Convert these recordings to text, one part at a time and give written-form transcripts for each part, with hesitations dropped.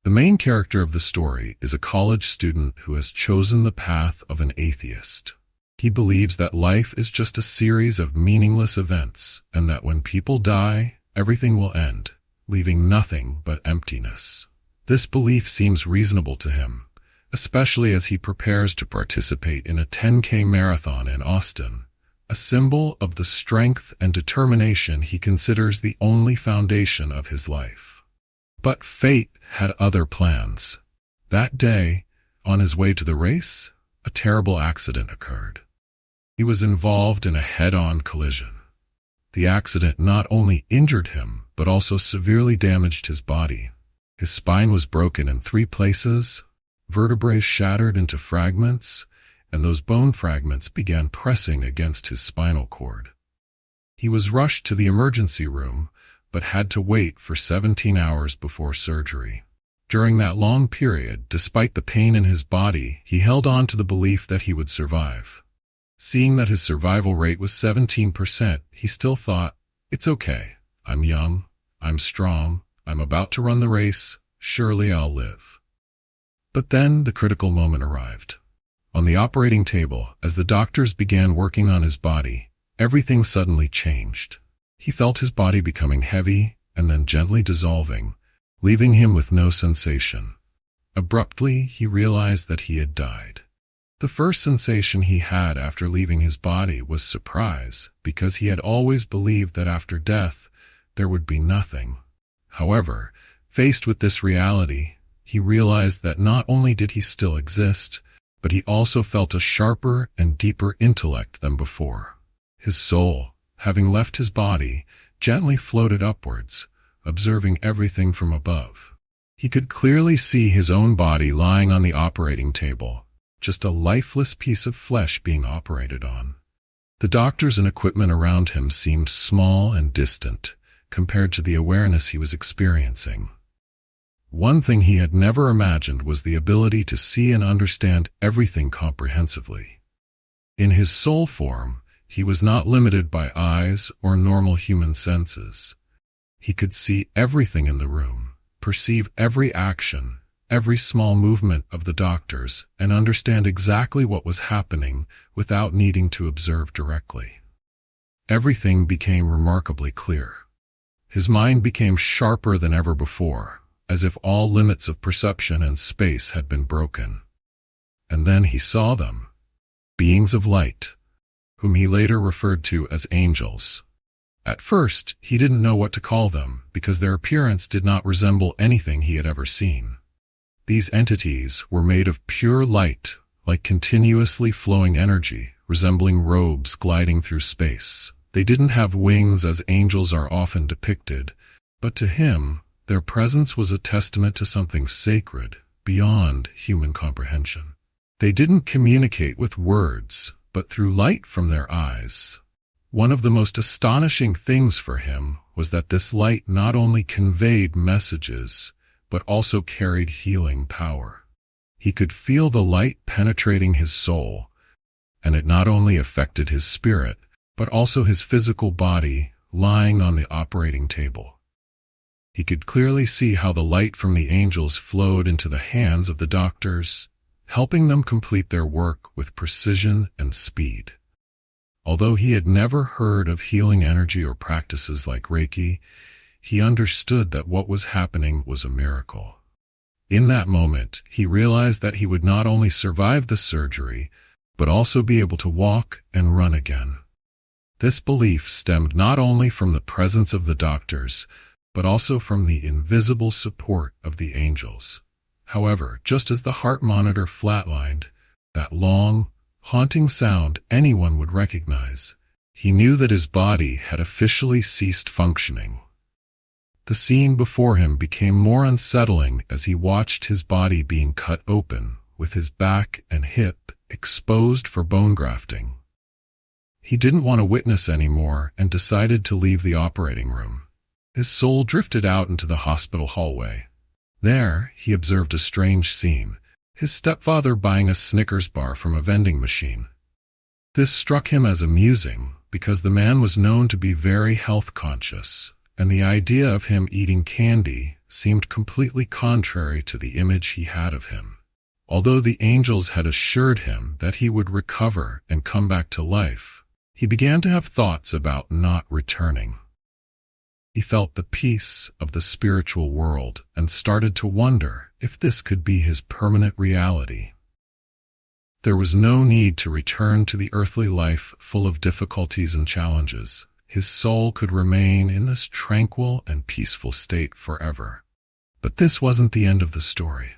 The main character of the story is a college student who has chosen the path of an atheist. He believes that life is just a series of meaningless events, and that when people die, everything will end, leaving nothing but emptiness. This belief seems reasonable to him, especially as he prepares to participate in a 10K marathon in Austin, a symbol of the strength and determination he considers the only foundation of his life. But fate had other plans. That day, on his way to the race, a terrible accident occurred. He was involved in a head-on collision. The accident not only injured him, but also severely damaged his body. His spine was broken in 3 places, vertebrae shattered into fragments, and those bone fragments began pressing against his spinal cord. He was rushed to the emergency room, but had to wait for 17 hours before surgery. During that long period, despite the pain in his body, he held on to the belief that he would survive. Seeing that his survival rate was 17%, he still thought, "It's okay. I'm young, I'm strong, I'm about to run the race, surely I'll live." But then the critical moment arrived. On the operating table, as the doctors began working on his body, everything suddenly changed. He felt his body becoming heavy and then gently dissolving, leaving him with no sensation. Abruptly, he realized that he had died. The first sensation he had after leaving his body was surprise, because he had always believed that after death, there would be nothing. However, faced with this reality, he realized that not only did he still exist, but he also felt a sharper and deeper intellect than before. His soul, having left his body, gently floated upwards, observing everything from above. He could clearly see his own body lying on the operating table, just a lifeless piece of flesh being operated on. The doctors and equipment around him seemed small and distant compared to the awareness he was experiencing. One thing he had never imagined was the ability to see and understand everything comprehensively. In his soul form, he was not limited by eyes or normal human senses. He could see everything in the room, perceive every action, every small movement of the doctors, and understand exactly what was happening without needing to observe directly. Everything became remarkably clear. His mind became sharper than ever before, as if all limits of perception and space had been broken. And then he saw them, beings of light, whom he later referred to as angels. At first, he didn't know what to call them because their appearance did not resemble anything he had ever seen. These entities were made of pure light, like continuously flowing energy, resembling robes gliding through space. They didn't have wings as angels are often depicted, but to him, their presence was a testament to something sacred, beyond human comprehension. They didn't communicate with words, but through light from their eyes. One of the most astonishing things for him was that this light not only conveyed messages, but also carried healing power. He could feel the light penetrating his soul, and it not only affected his spirit, but also his physical body lying on the operating table. He could clearly see how the light from the angels flowed into the hands of the doctors, helping them complete their work with precision and speed. Although he had never heard of healing energy or practices like Reiki, he understood that what was happening was a miracle. In that moment, he realized that he would not only survive the surgery, but also be able to walk and run again. This belief stemmed not only from the presence of the doctors, but also from the invisible support of the angels. However, just as the heart monitor flatlined, that long, haunting sound anyone would recognize, he knew that his body had officially ceased functioning. The scene before him became more unsettling as he watched his body being cut open, with his back and hip exposed for bone grafting. He didn't want to witness anymore and decided to leave the operating room. His soul drifted out into the hospital hallway. There, he observed a strange scene, his stepfather buying a Snickers bar from a vending machine. This struck him as amusing because the man was known to be very health conscious, and the idea of him eating candy seemed completely contrary to the image he had of him. Although the angels had assured him that he would recover and come back to life, he began to have thoughts about not returning. He felt the peace of the spiritual world and started to wonder if this could be his permanent reality. There was no need to return to the earthly life full of difficulties and challenges. His soul could remain in this tranquil and peaceful state forever. But this wasn't the end of the story.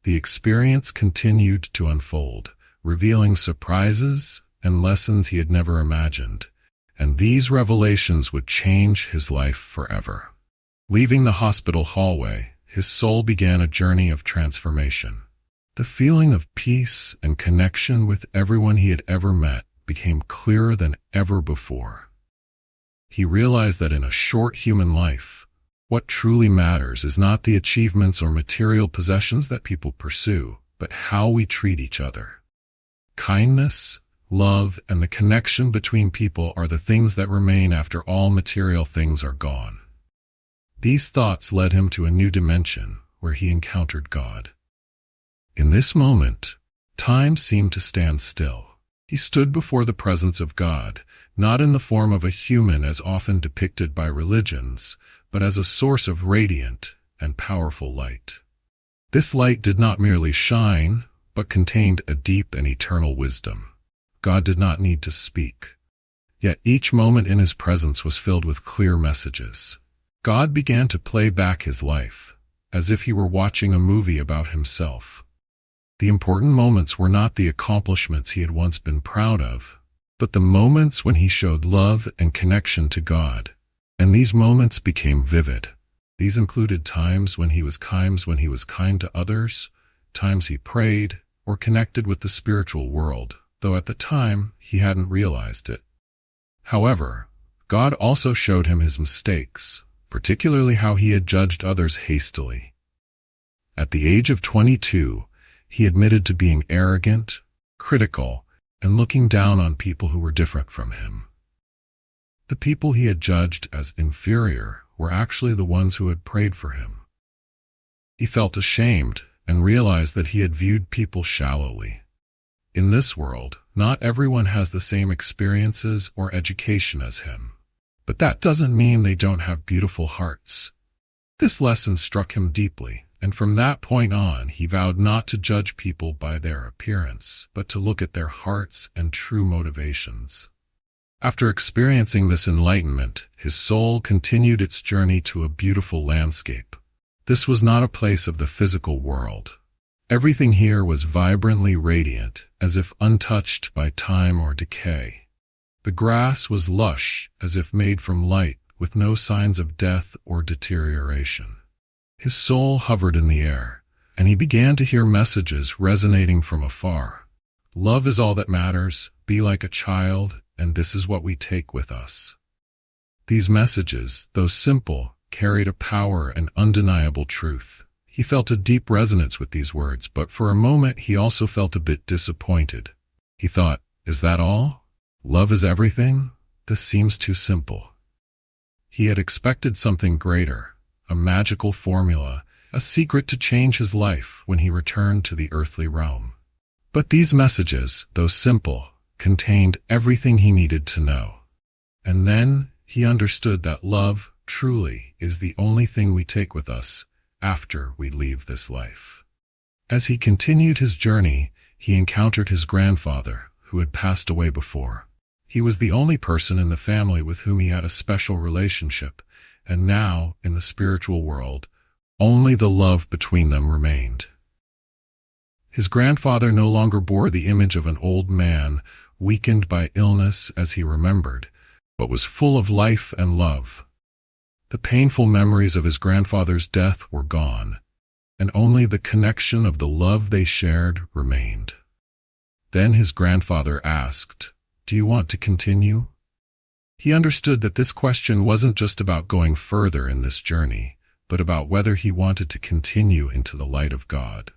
The experience continued to unfold, revealing surprises and lessons he had never imagined, and these revelations would change his life forever. Leaving the hospital hallway, his soul began a journey of transformation. The feeling of peace and connection with everyone he had ever met became clearer than ever before. He realized that in a short human life, what truly matters is not the achievements or material possessions that people pursue, but how we treat each other. Kindness, love, and the connection between people are the things that remain after all material things are gone. These thoughts led him to a new dimension where he encountered God. In this moment, time seemed to stand still. He stood before the presence of God, not in the form of a human as often depicted by religions, but as a source of radiant and powerful light. This light did not merely shine, but contained a deep and eternal wisdom. God did not need to speak. Yet each moment in his presence was filled with clear messages. God began to play back his life, as if he were watching a movie about himself. The important moments were not the accomplishments he had once been proud of, but the moments when he showed love and connection to God. And these moments became vivid. These included times when he was kind to others, times he prayed or connected with the spiritual world, though at the time he hadn't realized it. However, God also showed him his mistakes, particularly how he had judged others hastily. At the age of 22, he admitted to being arrogant, critical, and looking down on people who were different from him. The people he had judged as inferior were actually the ones who had prayed for him. He felt ashamed and realized that he had viewed people shallowly. In this world, not everyone has the same experiences or education as him. But that doesn't mean they don't have beautiful hearts. This lesson struck him deeply, and from that point on he vowed not to judge people by their appearance, but to look at their hearts and true motivations. After experiencing this enlightenment, his soul continued its journey to a beautiful landscape. This was not a place of the physical world. Everything here was vibrantly radiant, as if untouched by time or decay. The grass was lush, as if made from light, with no signs of death or deterioration. His soul hovered in the air, and he began to hear messages resonating from afar. Love is all that matters, be like a child, and this is what we take with us. These messages, though simple, carried a power and undeniable truth. He felt a deep resonance with these words, but for a moment he also felt a bit disappointed. He thought, is that all? Love is everything? This seems too simple. He had expected something greater, a magical formula, a secret to change his life when he returned to the earthly realm. But these messages, though simple, contained everything he needed to know. And then he understood that love, truly, is the only thing we take with us after we leave this life. As he continued his journey, he encountered his grandfather, who had passed away before. He was the only person in the family with whom he had a special relationship, and now, in the spiritual world, only the love between them remained. His grandfather no longer bore the image of an old man, weakened by illness as he remembered, but was full of life and love. The painful memories of his grandfather's death were gone, and only the connection of the love they shared remained. Then his grandfather asked, "Do you want to continue?" He understood that this question wasn't just about going further in this journey, but about whether he wanted to continue into the light of God.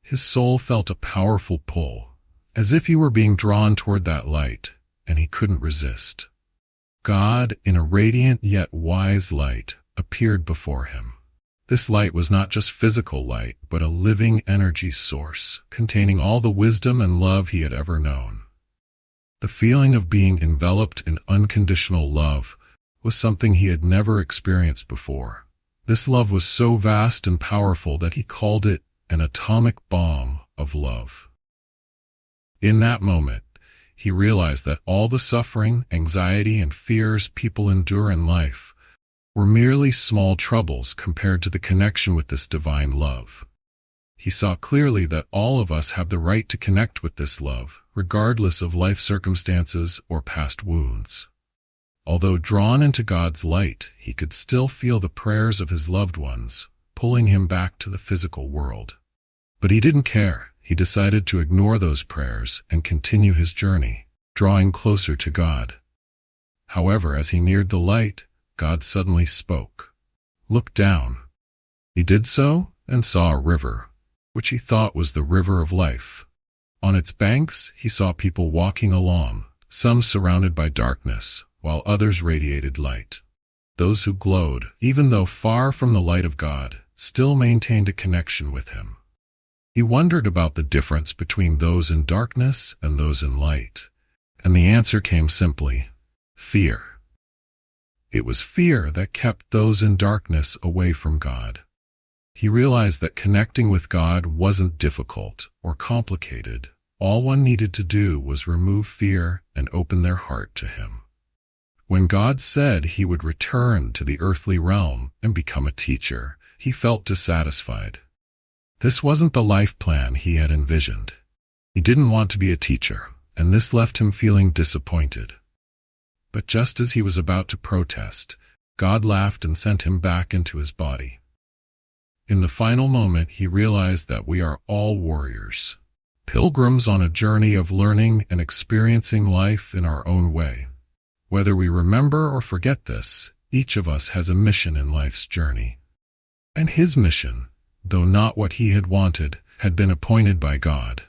His soul felt a powerful pull, as if he were being drawn toward that light, and he couldn't resist. God, in a radiant yet wise light, appeared before him. This light was not just physical light, but a living energy source, containing all the wisdom and love he had ever known. The feeling of being enveloped in unconditional love was something he had never experienced before. This love was so vast and powerful that he called it an atomic bomb of love. In that moment, he realized that all the suffering, anxiety, and fears people endure in life were merely small troubles compared to the connection with this divine love. He saw clearly that all of us have the right to connect with this love, regardless of life circumstances or past wounds. Although drawn into God's light, he could still feel the prayers of his loved ones, pulling him back to the physical world. But he didn't care. He decided to ignore those prayers and continue his journey, drawing closer to God. However, as he neared the light, God suddenly spoke. "Look down." He did so and saw a river, which he thought was the river of life. On its banks, he saw people walking along, some surrounded by darkness, while others radiated light. Those who glowed, even though far from the light of God, still maintained a connection with him. He wondered about the difference between those in darkness and those in light, and the answer came simply: fear. It was fear that kept those in darkness away from God. He realized that connecting with God wasn't difficult or complicated. All one needed to do was remove fear and open their heart to him. When God said he would return to the earthly realm and become a teacher, he felt dissatisfied. This wasn't the life plan he had envisioned. He didn't want to be a teacher, and this left him feeling disappointed. But just as he was about to protest, God laughed and sent him back into his body. In the final moment, he realized that we are all warriors, pilgrims on a journey of learning and experiencing life in our own way. Whether we remember or forget this, each of us has a mission in life's journey. And his mission, though not what he had wanted, had been appointed by God.